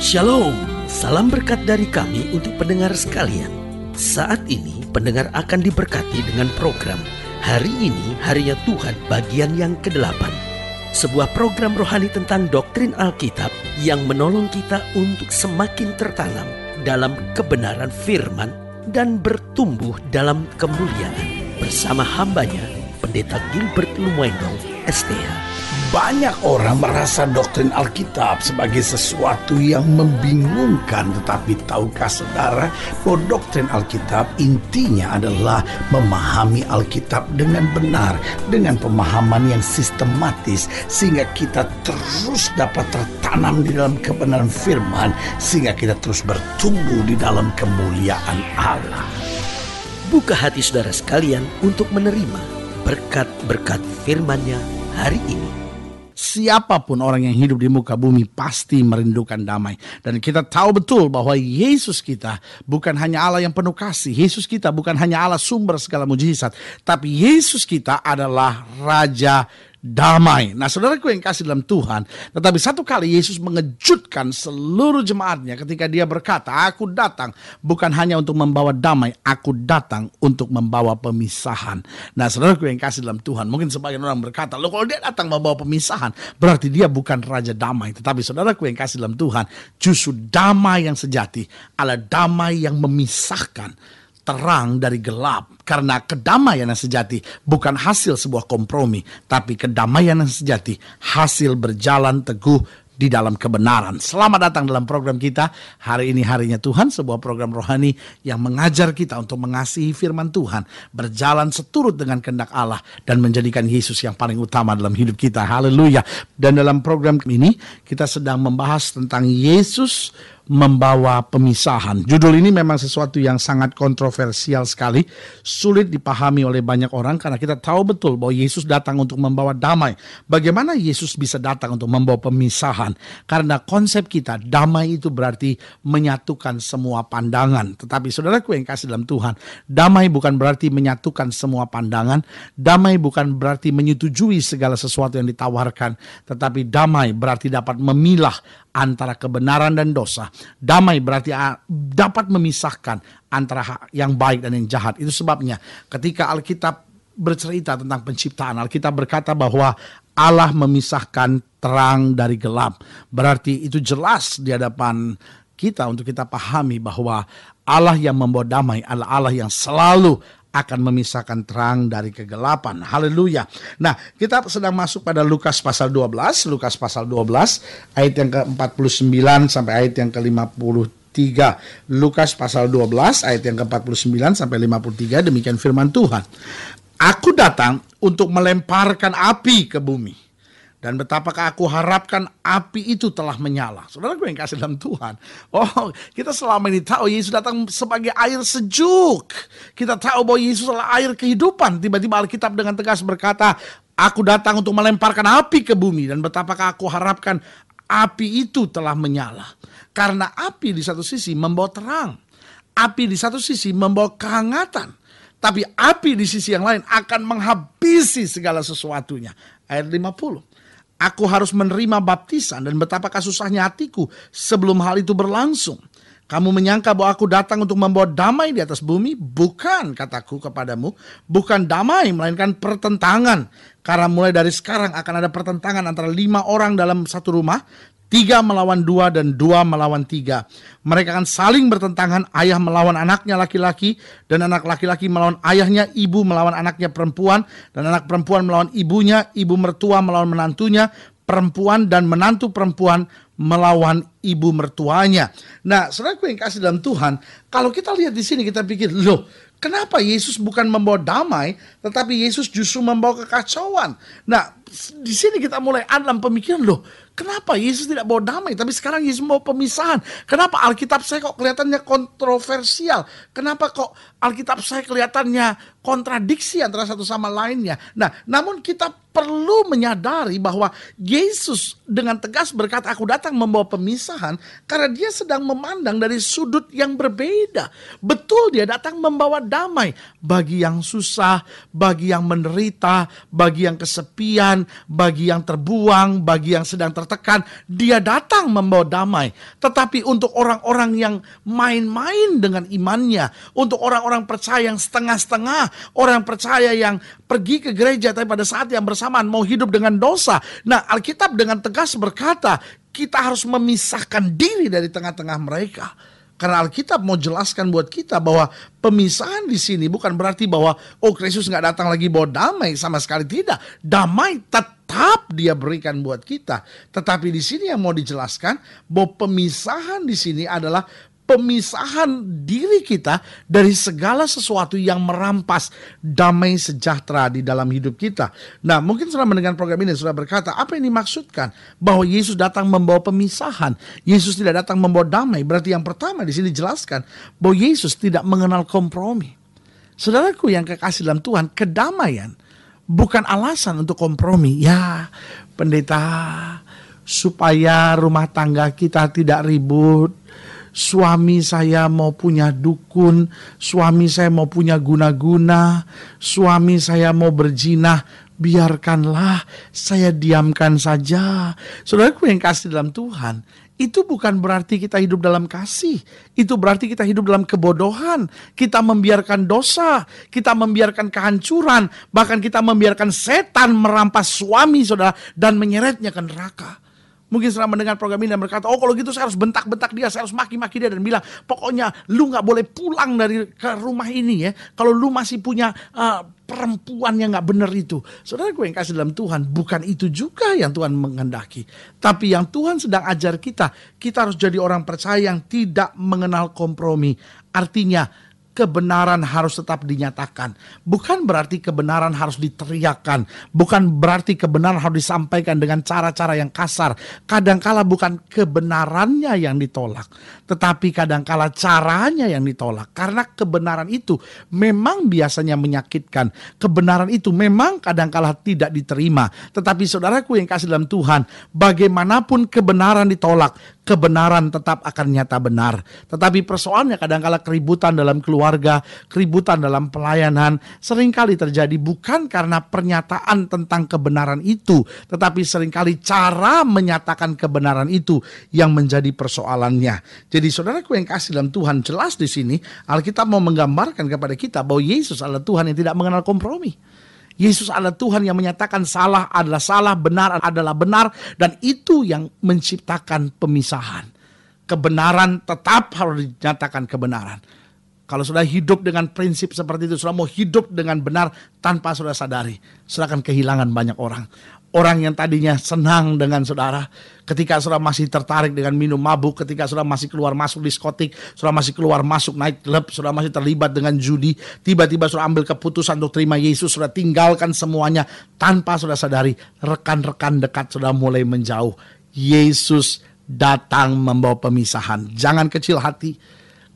Shalom, salam berkat dari kami untuk pendengar sekalian. Saat ini pendengar akan diberkati dengan program Hari Ini Harinya Tuhan bagian yang ke-8. Sebuah program rohani tentang doktrin Alkitab yang menolong kita untuk semakin tertanam dalam kebenaran firman dan bertumbuh dalam kemuliaan. Bersama hambanya, Pendeta Gilbert Lumwendong, STH. Banyak orang merasa doktrin Alkitab sebagai sesuatu yang membingungkan. Tetapi tahukah saudara bahwa doktrin Alkitab intinya adalah memahami Alkitab dengan benar, dengan pemahaman yang sistematis, sehingga kita terus dapat tertanam di dalam kebenaran firman, sehingga kita terus bertumbuh di dalam kemuliaan Allah. Buka hati saudara sekalian untuk menerima berkat-berkat firman-Nya hari ini. Siapapun orang yang hidup di muka bumi pasti merindukan damai. Dan kita tahu betul bahwa Yesus kita bukan hanya Allah yang penuh kasih. Yesus kita bukan hanya Allah sumber segala mujizat. Tapi Yesus kita adalah Raja damai. Nah, saudaraku yang kasih dalam Tuhan, tetapi satu kali Yesus mengejutkan seluruh jemaatnya ketika dia berkata, aku datang bukan hanya untuk membawa damai, aku datang untuk membawa pemisahan. Nah, saudaraku yang kasih dalam Tuhan, mungkin sebagian orang berkata, loh kalau dia datang membawa pemisahan, berarti dia bukan Raja damai. Tetapi saudaraku yang kasih dalam Tuhan, justru damai yang sejati adalah damai yang memisahkan terang dari gelap. Karena kedamaian yang sejati bukan hasil sebuah kompromi, tapi kedamaian yang sejati hasil berjalan teguh di dalam kebenaran. Selamat datang dalam program kita Hari Ini Harinya Tuhan, sebuah program rohani yang mengajar kita untuk mengasihi firman Tuhan, berjalan seturut dengan kehendak Allah, dan menjadikan Yesus yang paling utama dalam hidup kita. Haleluya. Dan dalam program ini kita sedang membahas tentang Yesus membawa pemisahan. Judul ini memang sesuatu yang sangat kontroversial sekali, sulit dipahami oleh banyak orang karena kita tahu betul bahwa Yesus datang untuk membawa damai. Bagaimana Yesus bisa datang untuk membawa pemisahan? Karena konsep kita, damai itu berarti menyatukan semua pandangan. Tetapi saudaraku yang kasih dalam Tuhan, damai bukan berarti menyatukan semua pandangan, damai bukan berarti menyetujui segala sesuatu yang ditawarkan, tetapi damai berarti dapat memilah antara kebenaran dan dosa. Damai berarti dapat memisahkan antara yang baik dan yang jahat. Itu sebabnya ketika Alkitab bercerita tentang penciptaan, Alkitab berkata bahwa Allah memisahkan terang dari gelap. Berarti itu jelas di hadapan kita untuk kita pahami bahwa Allah yang membawa damai adalah Allah yang selalu akan memisahkan terang dari kegelapan. Haleluya. Nah, kita sedang masuk pada Lukas pasal 12. Lukas pasal 12 ayat yang ke-49 sampai ayat yang ke-53. Lukas pasal 12 ayat yang ke-49 sampai 53. Demikian firman Tuhan. Aku datang untuk melemparkan api ke bumi, dan betapakah aku harapkan api itu telah menyala. Saudara gue yang kasih dalam Tuhan. Oh, kita selama ini tahu Yesus datang sebagai air sejuk. Kita tahu bahwa Yesus adalah air kehidupan. Tiba-tiba Alkitab dengan tegas berkata, aku datang untuk melemparkan api ke bumi, dan betapakah aku harapkan api itu telah menyala. Karena api di satu sisi membawa terang. Api di satu sisi membawa kehangatan. Tapi api di sisi yang lain akan menghabisi segala sesuatunya. Ayat 50. Aku harus menerima baptisan, dan betapakah susahnya hatiku sebelum hal itu berlangsung. Kamu menyangka bahwa aku datang untuk membawa damai di atas bumi? Bukan, kataku kepadamu. Bukan damai, melainkan pertentangan. Karena mulai dari sekarang akan ada pertentangan antara 5 orang dalam satu rumah. 3 melawan 2 dan 2 melawan 3. Mereka akan saling bertentangan, ayah melawan anaknya laki-laki, dan anak laki-laki melawan ayahnya, ibu melawan anaknya perempuan, dan anak perempuan melawan ibunya, ibu mertua melawan menantunya, perempuan dan menantu perempuan melawan ibu mertuanya. Nah, saudaraku yang kasih dalam Tuhan, kalau kita lihat di sini kita pikir, loh, kenapa Yesus bukan membawa damai, tetapi Yesus justru membawa kekacauan? Nah, di sini kita mulai ada dalam pemikiran, loh, kenapa Yesus tidak bawa damai, tapi sekarang Yesus membawa pemisahan? Kenapa Alkitab saya kok kelihatannya kontroversial? Kenapa kok Alkitab saya kelihatannya kontradiksi antara satu sama lainnya? Nah, namun kita perlu menyadari bahwa Yesus dengan tegas berkata, aku datang membawa pemisahan, karena dia sedang memandang dari sudut yang berbeda. Betul, dia datang membawa damai bagi yang susah, bagi yang menderita, bagi yang kesepian, kesusahan, bagi yang terbuang, bagi yang sedang tertekan. Dia datang membawa damai. Tetapi untuk orang-orang yang main-main dengan imannya, untuk orang-orang percaya yang setengah-setengah, orang percaya yang pergi ke gereja tapi pada saat yang bersamaan mau hidup dengan dosa. Nah, Alkitab dengan tegas berkata, kita harus memisahkan diri dari tengah-tengah mereka. Karena Alkitab mau jelaskan buat kita bahwa pemisahan di sini bukan berarti bahwa Kristus nggak datang lagi bawa damai, sama sekali tidak. Damai tetap Dia berikan buat kita. Tetapi di sini yang mau dijelaskan bahwa pemisahan di sini adalah pemisahan diri kita dari segala sesuatu yang merampas damai sejahtera di dalam hidup kita. Nah, mungkin setelah mendengar program ini sudah berkata, apa yang dimaksudkan? Bahwa Yesus datang membawa pemisahan. Yesus tidak datang membawa damai. Berarti yang pertama di sini jelaskan bahwa Yesus tidak mengenal kompromi. Saudaraku yang kekasih dalam Tuhan, kedamaian bukan alasan untuk kompromi. Ya, pendeta, supaya rumah tangga kita tidak ribut, suami saya mau punya dukun, suami saya mau punya guna-guna, suami saya mau berzina, biarkanlah, saya diamkan saja. Saudaraku yang kasih dalam Tuhan, itu bukan berarti kita hidup dalam kasih. Itu berarti kita hidup dalam kebodohan. Kita membiarkan dosa, kita membiarkan kehancuran, bahkan kita membiarkan setan merampas suami saudara dan menyeretnya ke neraka. Mungkin setelah mendengar program ini dan berkata, kalau gitu saya harus bentak-bentak dia, saya harus maki-maki dia dan bilang, pokoknya lu gak boleh pulang dari ke rumah ini ya, kalau lu masih punya perempuan yang gak benar itu. Saudara gue yang kasih dalam Tuhan, bukan itu juga yang Tuhan menghendaki. Tapi yang Tuhan sedang ajar kita harus jadi orang percaya yang tidak mengenal kompromi. Artinya, kebenaran harus tetap dinyatakan. Bukan berarti kebenaran harus diteriakkan. Bukan berarti kebenaran harus disampaikan dengan cara-cara yang kasar. Kadangkala bukan kebenarannya yang ditolak, tetapi kadangkala caranya yang ditolak. Karena kebenaran itu memang biasanya menyakitkan. Kebenaran itu memang kadangkala tidak diterima. Tetapi saudaraku yang kasih dalam Tuhan, bagaimanapun kebenaran ditolak, kebenaran tetap akan nyata benar. Tetapi persoalannya kadangkala keributan dalam keluarga, keributan dalam pelayanan seringkali terjadi bukan karena pernyataan tentang kebenaran itu, tetapi seringkali cara menyatakan kebenaran itu yang menjadi persoalannya. Jadi saudaraku yang kasih dalam Tuhan, jelas di sini Alkitab mau menggambarkan kepada kita bahwa Yesus adalah Tuhan yang tidak mengenal kompromi. Yesus adalah Tuhan yang menyatakan salah adalah salah, benar adalah benar, dan itu yang menciptakan pemisahan. Kebenaran tetap harus dinyatakan kebenaran. Kalau sudah hidup dengan prinsip seperti itu, sudah mau hidup dengan benar tanpa sudah sadari, sudah akan kehilangan banyak orang. Orang yang tadinya senang dengan saudara, ketika saudara masih tertarik dengan minum mabuk, ketika saudara masih keluar masuk diskotik, saudara masih keluar masuk night club, saudara masih terlibat dengan judi, tiba-tiba saudara ambil keputusan untuk terima Yesus, saudara tinggalkan semuanya tanpa saudara sadari, rekan-rekan dekat saudara mulai menjauh. Yesus datang membawa pemisahan. Jangan kecil hati.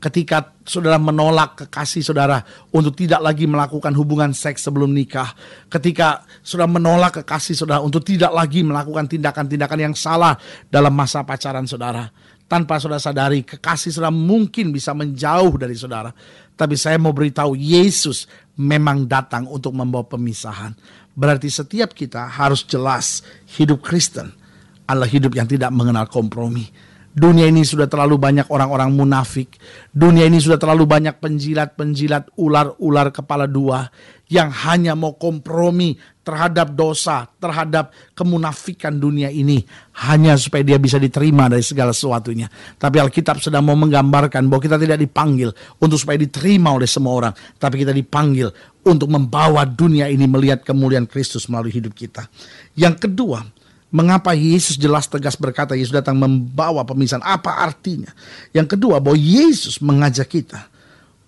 Ketika saudara menolak kekasih saudara untuk tidak lagi melakukan hubungan seks sebelum nikah. Ketika saudara menolak kekasih saudara untuk tidak lagi melakukan tindakan-tindakan yang salah dalam masa pacaran saudara. Tanpa saudara sadari, kekasih saudara mungkin bisa menjauh dari saudara. Tapi saya mau beritahu, Yesus memang datang untuk membawa pemisahan. Berarti setiap kita harus jelas, hidup Kristen adalah hidup yang tidak mengenal kompromi. Dunia ini sudah terlalu banyak orang-orang munafik. Dunia ini sudah terlalu banyak penjilat-penjilat, ular-ular kepala dua yang hanya mau kompromi terhadap dosa, terhadap kemunafikan dunia ini, hanya supaya dia bisa diterima dari segala sesuatunya. Tapi Alkitab sedang mau menggambarkan bahwa kita tidak dipanggil untuk supaya diterima oleh semua orang, tapi kita dipanggil untuk membawa dunia ini melihat kemuliaan Kristus melalui hidup kita. Yang kedua, mengapa Yesus jelas tegas berkata Yesus datang membawa pemisahan? Apa artinya? Yang kedua, bahwa Yesus mengajak kita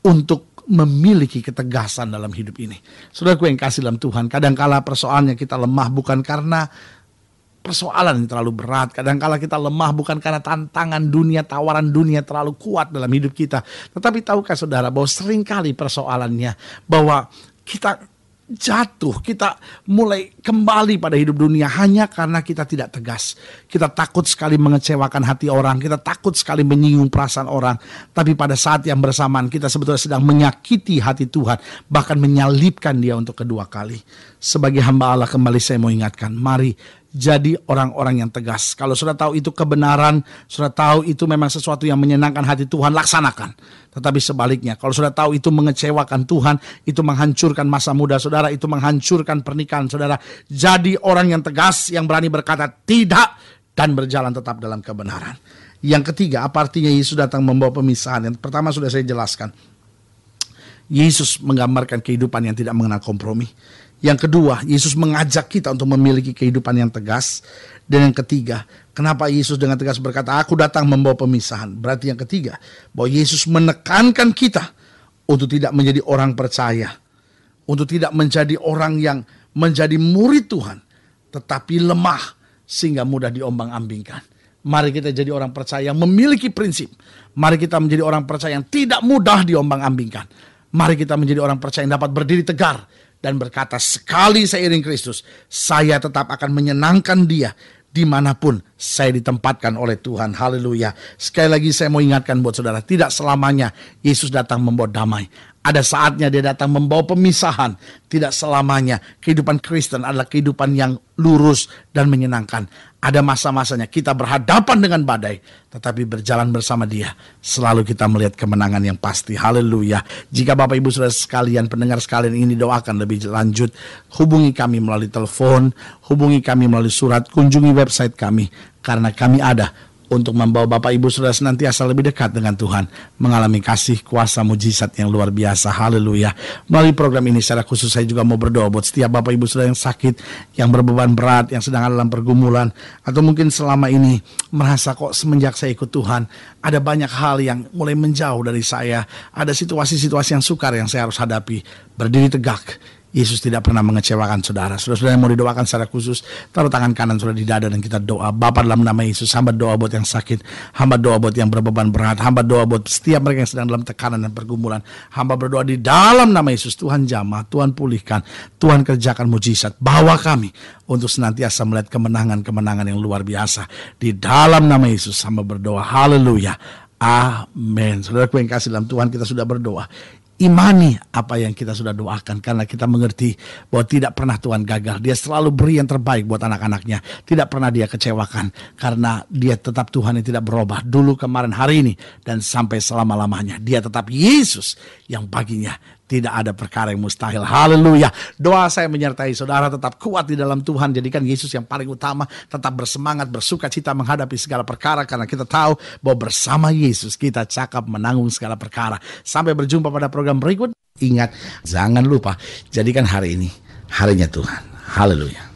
untuk memiliki ketegasan dalam hidup ini. Saudaraku yang kasih dalam Tuhan, kadangkala persoalannya kita lemah bukan karena persoalan yang terlalu berat. Kadangkala kita lemah bukan karena tantangan dunia, tawaran dunia terlalu kuat dalam hidup kita. Tetapi tahukah saudara bahwa seringkali persoalannya bahwa kita jatuh, kita mulai kembali pada hidup dunia hanya karena kita tidak tegas. Kita takut sekali mengecewakan hati orang, kita takut sekali menyinggung perasaan orang. Tapi pada saat yang bersamaan kita sebetulnya sedang menyakiti hati Tuhan, bahkan menyalibkan dia untuk kedua kali. sebagai hamba Allah kembali saya mau ingatkan, mari jadi orang-orang yang tegas. Kalau sudah tahu itu kebenaran, sudah tahu itu memang sesuatu yang menyenangkan hati Tuhan, laksanakan. Tetapi sebaliknya, kalau sudah tahu itu mengecewakan Tuhan, itu menghancurkan masa muda saudara, itu menghancurkan pernikahan saudara, jadi orang yang tegas, yang berani berkata tidak, dan berjalan tetap dalam kebenaran. Yang ketiga, apa artinya Yesus datang membawa pemisahan? Yang pertama sudah saya jelaskan. Yesus menggambarkan kehidupan yang tidak mengenal kompromi. Yang kedua, Yesus mengajak kita untuk memiliki kehidupan yang tegas. Dan yang ketiga, kenapa Yesus dengan tegas berkata, aku datang membawa pemisahan? Berarti yang ketiga, bahwa Yesus menekankan kita untuk tidak menjadi orang percaya, untuk tidak menjadi orang yang menjadi murid Tuhan, tetapi lemah sehingga mudah diombang-ambingkan. Mari kita jadi orang percaya yang memiliki prinsip. Mari kita menjadi orang percaya yang tidak mudah diombang-ambingkan. Mari kita menjadi orang percaya yang dapat berdiri tegar dan berkata, sekali saya iring Kristus, saya tetap akan menyenangkan Dia dimanapun saya ditempatkan oleh Tuhan. Haleluya. Sekali lagi saya mau ingatkan buat saudara, tidak selamanya Yesus datang membawa damai. Ada saatnya Dia datang membawa pemisahan. Tidak selamanya kehidupan Kristen adalah kehidupan yang lurus dan menyenangkan. Ada masa-masanya kita berhadapan dengan badai, tetapi berjalan bersama Dia, selalu kita melihat kemenangan yang pasti. Haleluya. Jika Bapak Ibu Saudara sekalian, pendengar sekalian ingin didoakan lebih lanjut, hubungi kami melalui telepon, hubungi kami melalui surat, kunjungi website kami, karena kami ada untuk membawa Bapak Ibu Saudara senantiasa lebih dekat dengan Tuhan, mengalami kasih kuasa mujizat yang luar biasa. Haleluya. Melalui program ini secara khusus saya juga mau berdoa buat setiap Bapak Ibu Saudara yang sakit, yang berbeban berat, yang sedang dalam pergumulan, atau mungkin selama ini merasa kok semenjak saya ikut Tuhan ada banyak hal yang mulai menjauh dari saya, ada situasi-situasi yang sukar yang saya harus hadapi. Berdiri tegak. Yesus tidak pernah mengecewakan saudara. Saudara-saudara yang mau didoakan secara khusus, taruh tangan kanan saudara di dada dan kita doa. Bapa, dalam nama Yesus, hamba doa buat yang sakit, hamba doa buat yang berbeban berat, hamba doa buat setiap mereka yang sedang dalam tekanan dan pergumulan. Hamba berdoa di dalam nama Yesus, Tuhan jamah, Tuhan pulihkan, Tuhan kerjakan mujizat. Bawa kami untuk senantiasa melihat kemenangan-kemenangan yang luar biasa. Di dalam nama Yesus hamba berdoa. Haleluya. Amin. Saudaraku yang kasih dalam Tuhan, kita sudah berdoa. Imani apa yang kita sudah doakan, karena kita mengerti bahwa tidak pernah Tuhan gagal. Dia selalu beri yang terbaik buat anak-anaknya. Tidak pernah Dia kecewakan, karena Dia tetap Tuhan yang tidak berubah. Dulu, kemarin, hari ini, dan sampai selama-lamanya. Dia tetap Yesus yang baginya tidak ada perkara yang mustahil. Haleluya. Doa saya menyertai saudara, tetap kuat di dalam Tuhan. Jadikan Yesus yang paling utama. Tetap bersemangat, bersuka cita menghadapi segala perkara, karena kita tahu bahwa bersama Yesus kita cakap menanggung segala perkara. Sampai berjumpa pada program berikut. Ingat, jangan lupa jadikan hari ini harinya Tuhan. Haleluya.